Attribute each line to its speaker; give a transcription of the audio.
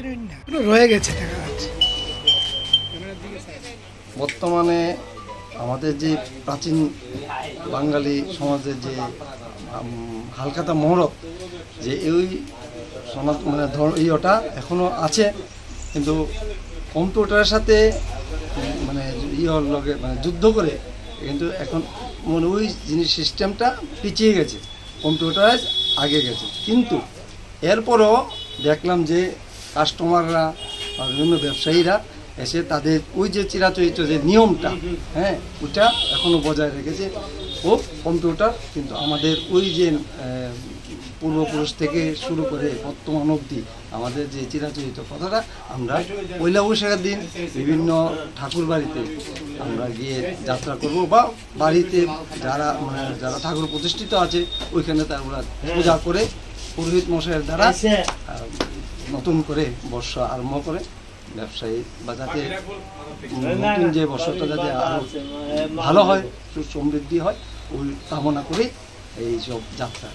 Speaker 1: কিনুন না, রয়ে গেছে টাকা আছে।
Speaker 2: বর্তমানে আমাদের যে প্রাচীন বাঙালি সমাজের যে হালখাতা মহরত যে এই মানে ওটা এখনও আছে, কিন্তু কম্পিউটারের সাথে মানে লগে মানে যুদ্ধ করে কিন্তু এখন মানে ওই জিনিস সিস্টেমটা পিছিয়ে গেছে, কম্পিউটারাইজ আগে গেছে। কিন্তু এরপরও দেখলাম যে কাস্টমাররা বা বিভিন্ন ব্যবসায়ীরা এসে তাদের ওই যে চিরাচরিত যে নিয়মটা, হ্যাঁ, ওটা এখনও বজায় রেখেছে। ও কম্পিউটার কিন্তু আমাদের ওই যে পূর্বপুরুষ থেকে শুরু করে বর্তমান অবধি আমাদের যে চিরাচরিত কথাটা আমরা পয়লা বৈশাখের দিন বিভিন্ন ঠাকুর বাড়িতে আমরা গিয়ে যাত্রা করব বা বাড়িতে যারা ঠাকুর প্রতিষ্ঠিত আছে ওইখানে তারা পূজা করে পুরোহিত মশাইয়ের দ্বারা নতুন করে বর্ষ আরম্ভ করে ব্যবসায়ী বা যাতে নতুন যে বর্ষটা যাতে আরও ভালো হয়, সমৃদ্ধি হয়, ওই কামনা করে এইসব যাত্রা।